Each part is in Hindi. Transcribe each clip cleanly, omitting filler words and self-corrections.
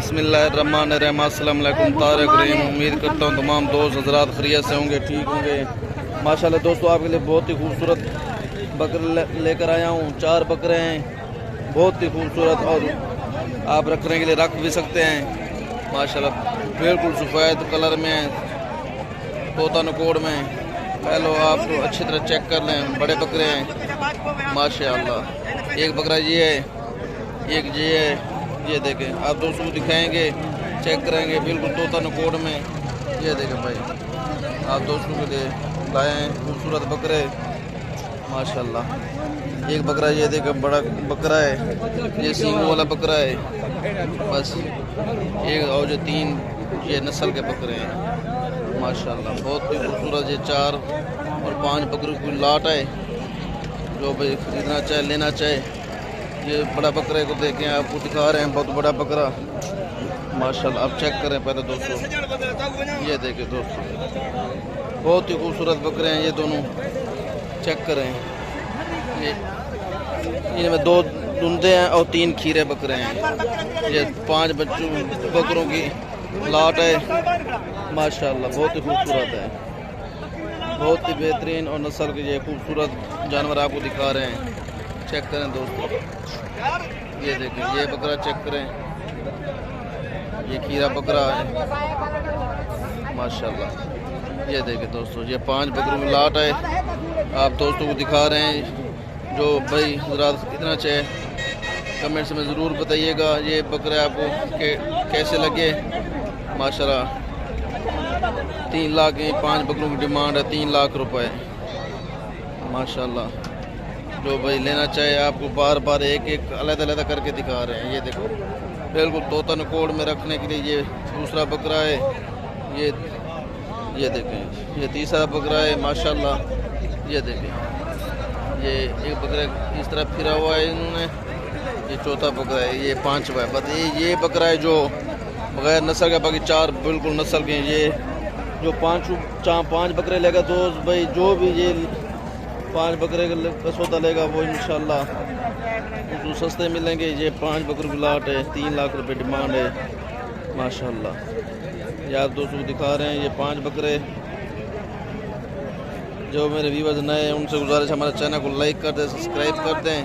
बिस्मिल्लाहिर्रहमानिर्रहीम। अस्सलाम वालेकुम। तारिक रहीम। उम्मीद करता हूँ तमाम दोस्त हजरात खैरियत से होंगे, ठीक होंगे। माशाल्लाह दोस्तों, आपके लिए बहुत ही खूबसूरत बकरे लेकर आया हूँ। 4 बकरे हैं, बहुत ही खूबसूरत, और आप रखने के लिए रख भी सकते हैं। माशाल्लाह बिल्कुल सफ़ेद कलर में है, तोता नकोड़ में। पहले आप तो अच्छी तरह चेक कर लें, बड़े बकरे हैं माशाल्लाह। एक बकरा ये है, एक ये है, ये देखें। आप दोस्तों को दिखाएंगे, चेक करेंगे, बिल्कुल तोता नकोड़ में। ये देखें भाई, आप दोस्तों के लिए लाए हैं खूबसूरत बकरे माशाल्लाह। एक बकरा ये देखें, बड़ा बकरा है, ये सींगों वाला बकरा है बस। एक और जो 3 ये नस्ल के बकरे हैं माशाल्लाह, बहुत ही खूबसूरत। ये 4 और 5 बकरों की लाट है। जो भाई खरीदना चाहे, लेना चाहे, ये बड़ा बकरे को देखें, आपको दिखा रहे हैं, बहुत बड़ा बकरा माशाल्लाह। आप चेक करें पहले दोस्तों, ये देखें दोस्तों, बहुत ही खूबसूरत बकरे हैं ये दोनों। चेक करें, ये इनमें 2 धुंधे हैं और 3 खीरे बकरे हैं। ये 5 बकरों की लाट है माशाल्लाह, बहुत ही खूबसूरत है, बहुत ही बेहतरीन और नस्ल के ये खूबसूरत जानवर आपको दिखा रहे हैं। चेक करें दोस्तों, ये देखें, ये बकरा चेक करें, ये खीरा बकरा है माशाल्लाह। ये देखें दोस्तों, ये 5 बकरों की लाट है। आप दोस्तों को दिखा रहे हैं। जो भाई हज़रात इतना चाहे कमेंट्स में ज़रूर बताइएगा ये बकरे आपको कैसे लगे माशाल्लाह। 3 लाख की 5 बकरों की डिमांड है, 3 लाख रुपए माशाल्लाह। जो भाई लेना चाहे, आपको बार बार एक अलग करके दिखा रहे हैं। ये देखो, बिल्कुल तोता नकोड़ में रखने के लिए ये दूसरा बकरा है। ये देखें, ये तीसरा बकरा है माशाल्लाह। ये देखें, ये एक बकरा इस तरह फिरा हुआ है इन्होंने, ये चौथा बकरा है, ये 5वां है। बस ये बकरा है जो बगैर नस्ल का, बाकी 4 बिल्कुल नस्ल के हैं। ये जो 5 बकरे लेगा दोस्त भाई, जो भी ये 5 बकरे का सौदा लेगा वो इंशाल्लाह उसको सस्ते मिलेंगे। ये 5 बकरों की लाट है, 3 लाख रुपए डिमांड है माशाल्लाह। यार दोस्तों को दिखा रहे हैं ये 5 बकरे। जो मेरे व्यूअर्स नए हैं उनसे गुजारिश, हमारे चैनल को लाइक कर दें, सब्सक्राइब कर दें,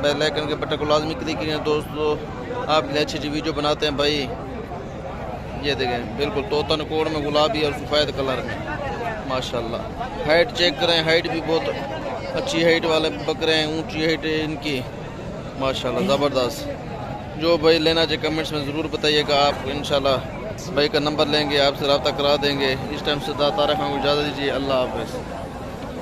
बेल आइकन के बटन को लाजमी क्लिक करें दोस्तों। आप अच्छी वीडियो बनाते हैं भाई। ये देखें, बिल्कुल तोता नकोड़ में, गुलाबी और सफ़ेद कलर में माशाल्लाह। हाइट चेक करें, हाइट भी बहुत अच्छी हाइट वाले बकरे हैं, ऊंची हाइट है इनकी माशाल्लाह, ज़बरदस्त। जो भाई लेना चाहिए कमेंट्स में ज़रूर बताइएगा। आप इंशाल्लाह भाई का नंबर लेंगे, आपसे रब्ता करा देंगे। इस टाइम से तारिक को इजाज़त दीजिए। अल्लाह हाफ़िज़।